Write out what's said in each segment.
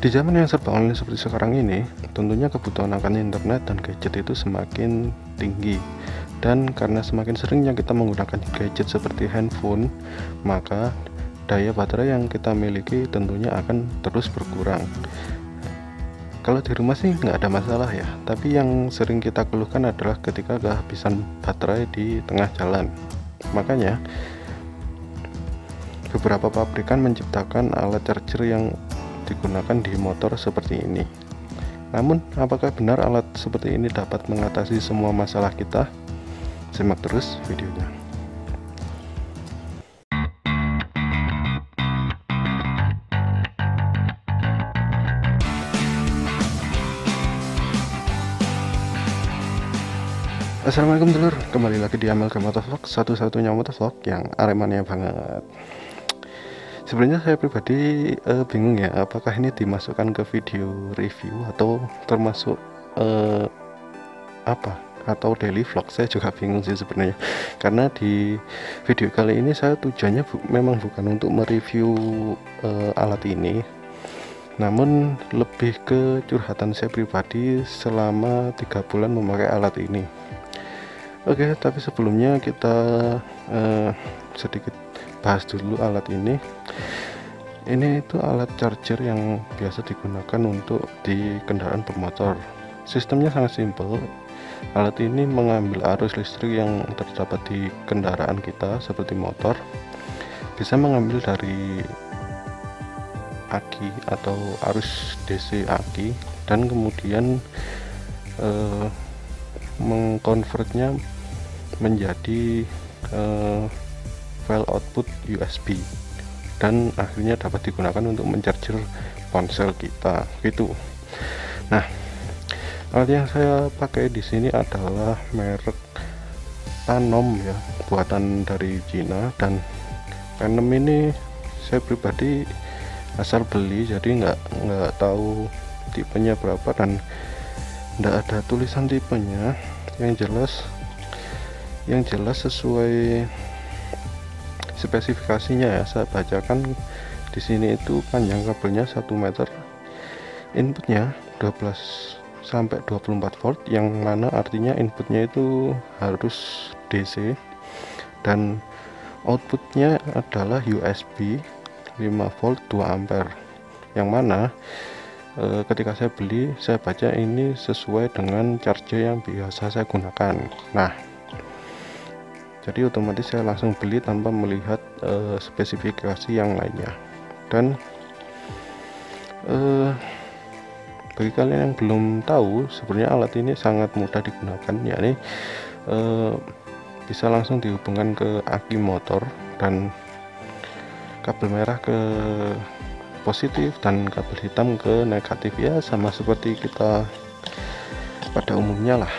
Di zaman yang serba online seperti sekarang ini, tentunya kebutuhan akan internet dan gadget itu semakin tinggi. Dan karena semakin seringnya kita menggunakan gadget seperti handphone, maka daya baterai yang kita miliki tentunya akan terus berkurang. Kalau di rumah sih nggak ada masalah ya, tapi yang sering kita keluhkan adalah ketika kehabisan baterai di tengah jalan. Makanya beberapa pabrikan menciptakan alat charger yang digunakan di motor seperti ini. Namun, apakah benar alat seperti ini dapat mengatasi semua masalah kita? Simak terus videonya. Assalamualaikum dulur, kembali lagi di Amal Motovlog, satu-satunya motovlog yang aremania banget. Sebenarnya saya pribadi bingung ya, apakah ini dimasukkan ke video review atau termasuk atau daily vlog. Saya juga bingung sih sebenarnya, karena di video kali ini saya tujuannya memang bukan untuk mereview alat ini, namun lebih ke curhatan saya pribadi selama 3 bulan memakai alat ini. Oke, tapi sebelumnya kita sedikit bahas dulu alat ini. Ini itu alat charger yang biasa digunakan untuk di kendaraan bermotor. Sistemnya sangat simpel. Alat ini mengambil arus listrik yang terdapat di kendaraan kita seperti motor, bisa mengambil dari aki atau arus DC aki, dan kemudian mengkonvertnya menjadi file output USB, dan akhirnya dapat digunakan untuk mencarger ponsel kita gitu. Nah, alat yang saya pakai di sini adalah merek Panom ya, buatan dari Cina. Dan Panom ini saya pribadi asal beli, jadi nggak tahu tipenya berapa dan nggak ada tulisan tipenya. Yang jelas sesuai spesifikasinya ya, saya bacakan di sini itu panjang kabelnya 1 meter, inputnya 12 sampai 24 volt, yang mana artinya inputnya itu harus DC, dan outputnya adalah USB 5 volt 2 ampere, yang mana ketika saya beli, saya baca ini sesuai dengan charger yang biasa saya gunakan. Nah, jadi otomatis saya langsung beli tanpa melihat spesifikasi yang lainnya. Dan bagi kalian yang belum tahu, sebenarnya alat ini sangat mudah digunakan, yakni bisa langsung dihubungkan ke aki motor, dan kabel merah ke positif dan kabel hitam ke negatif, ya sama seperti kita pada umumnya lah.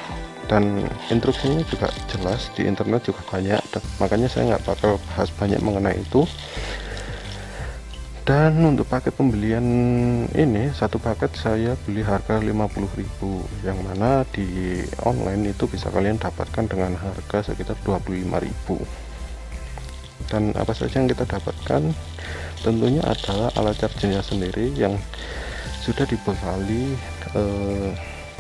Dan instruksinya juga jelas, di internet juga banyak, dan makanya saya nggak bakal bahas banyak mengenai itu. Dan untuk paket pembelian ini, satu paket saya beli harga 50.000, yang mana di online itu bisa kalian dapatkan dengan harga sekitar 25.000. Dan apa saja yang kita dapatkan, tentunya adalah alat chargernya sendiri yang sudah dibekali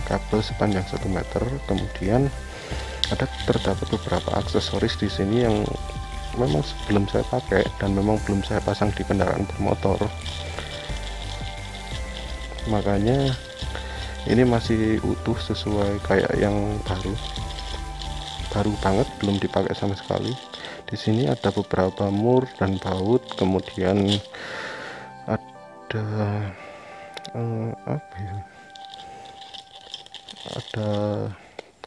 kabel sepanjang 1 meter. Kemudian terdapat beberapa aksesoris di sini yang memang belum saya pakai dan memang belum saya pasang di kendaraan bermotor, makanya ini masih utuh sesuai kayak yang baru banget, belum dipakai sama sekali. Di sini ada beberapa mur dan baut, kemudian ada ada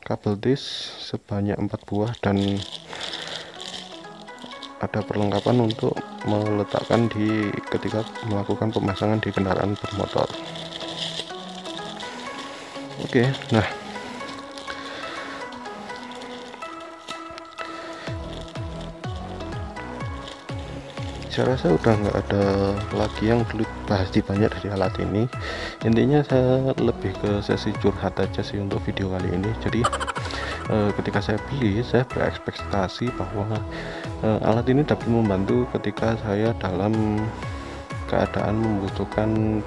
kabel disk sebanyak 4 buah, dan ada perlengkapan untuk meletakkan ketika melakukan pemasangan di kendaraan bermotor. Oke, nah saya rasa udah nggak ada lagi yang perlu bahas di banyak dari alat ini. Intinya saya lebih ke sesi curhat aja sih untuk video kali ini. Jadi ketika saya beli, saya berekspektasi bahwa alat ini dapat membantu ketika saya dalam keadaan membutuhkan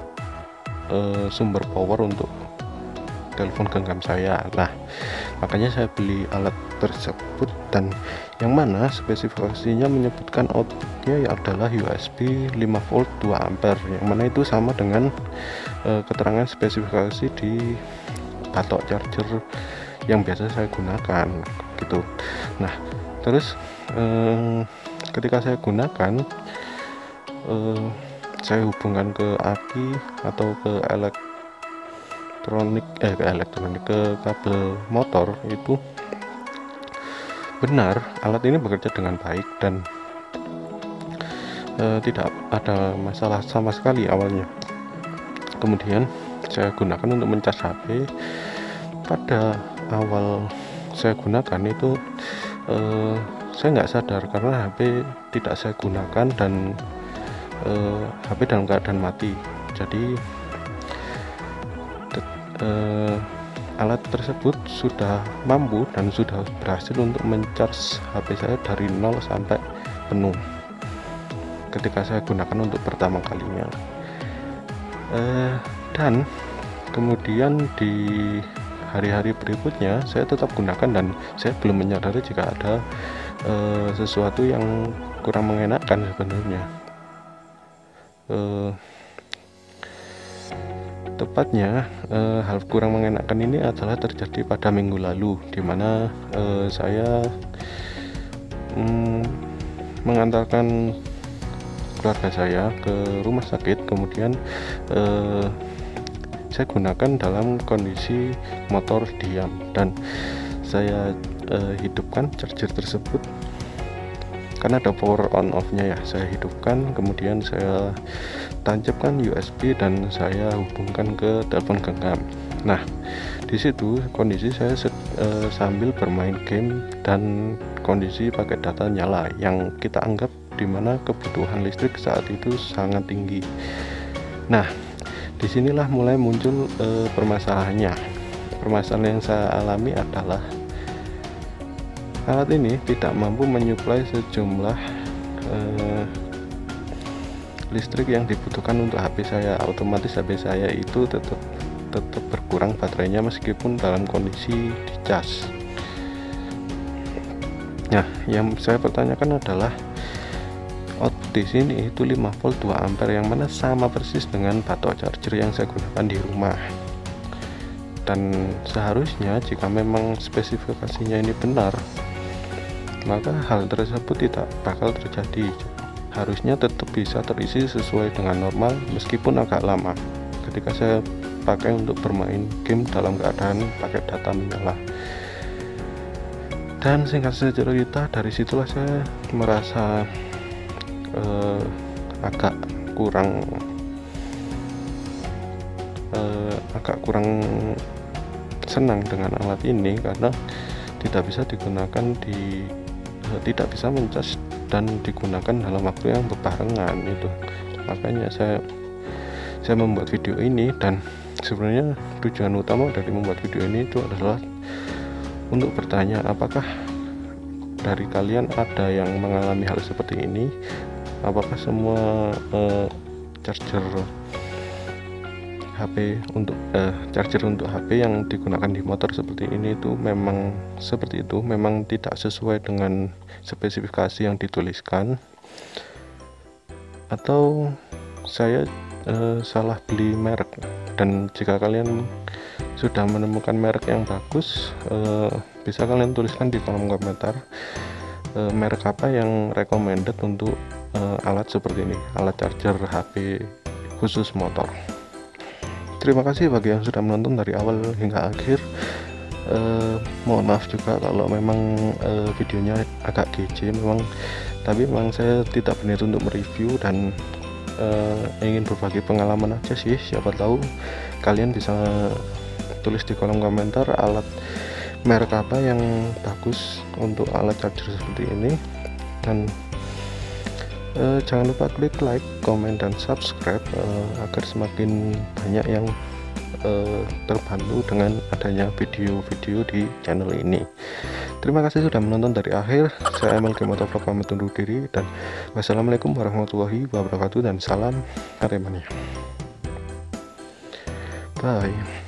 sumber power untuk telepon genggam saya. Nah, makanya saya beli alat tersebut, dan yang mana spesifikasinya menyebutkan outputnya adalah USB 5 volt 2 ampere, yang mana itu sama dengan keterangan spesifikasi di batok charger yang biasa saya gunakan gitu. Nah, terus ketika saya gunakan, saya hubungkan ke aki atau ke ke kabel motor, itu benar alat ini bekerja dengan baik dan tidak ada masalah sama sekali awalnya. Kemudian saya gunakan untuk mencas HP. Pada awal saya gunakan itu saya nggak sadar karena HP tidak saya gunakan dan HP dalam keadaan mati. Jadi alat tersebut sudah mampu dan sudah berhasil untuk mencharge HP saya dari 0 sampai penuh ketika saya gunakan untuk pertama kalinya. Dan kemudian di hari-hari berikutnya saya tetap gunakan dan saya belum menyadari jika ada sesuatu yang kurang mengenakan sebenarnya. Tepatnya hal kurang mengenakan ini adalah terjadi pada minggu lalu, dimana saya mengantarkan keluarga saya ke rumah sakit. Kemudian saya gunakan dalam kondisi motor diam, dan saya hidupkan charger tersebut karena ada power on off nya ya. Saya hidupkan, kemudian saya tancapkan USB dan saya hubungkan ke telepon genggam. Nah, di situ kondisi saya sambil bermain game dan kondisi pakai data nyala, yang kita anggap dimana kebutuhan listrik saat itu sangat tinggi. Nah, disinilah mulai muncul permasalahannya. Permasalahan yang saya alami adalah alat ini tidak mampu menyuplai sejumlah listrik yang dibutuhkan untuk HP saya. Otomatis HP saya itu tetap berkurang baterainya meskipun dalam kondisi dicas. Nah, yang saya pertanyakan adalah output di sini itu 5 volt 2 ampere, yang mana sama persis dengan batok charger yang saya gunakan di rumah. Dan seharusnya jika memang spesifikasinya ini benar, maka hal tersebut tidak bakal terjadi. Harusnya tetap bisa terisi sesuai dengan normal meskipun agak lama ketika saya pakai untuk bermain game dalam keadaan pakai data menyala. Dan singkat cerita, dari situlah saya merasa agak kurang senang dengan alat ini karena tidak bisa mencas dan digunakan dalam waktu yang berbarengan itu. Makanya saya membuat video ini, dan sebenarnya tujuan utama dari membuat video ini itu adalah untuk bertanya, apakah dari kalian ada yang mengalami hal seperti ini? Apakah semua charger untuk HP yang digunakan di motor seperti ini itu memang seperti itu, memang tidak sesuai dengan spesifikasi yang dituliskan, atau saya salah beli merek? Dan jika kalian sudah menemukan merek yang bagus, bisa kalian tuliskan di kolom komentar merek apa yang recommended untuk alat seperti ini, alat charger HP khusus motor. Terima kasih bagi yang sudah menonton dari awal hingga akhir. Mohon maaf juga kalau memang videonya agak kece tapi memang saya tidak berniat untuk mereview dan ingin berbagi pengalaman aja sih. Siapa tahu kalian bisa tulis di kolom komentar alat merek apa yang bagus untuk alat charger seperti ini. Dan jangan lupa klik like, komen, dan subscribe agar semakin banyak yang terbantu dengan adanya video-video di channel ini. Terima kasih sudah menonton dari akhir. Saya MLG Motovlog pamit undur diri, dan wassalamualaikum warahmatullahi wabarakatuh, dan salam Aremania. bye.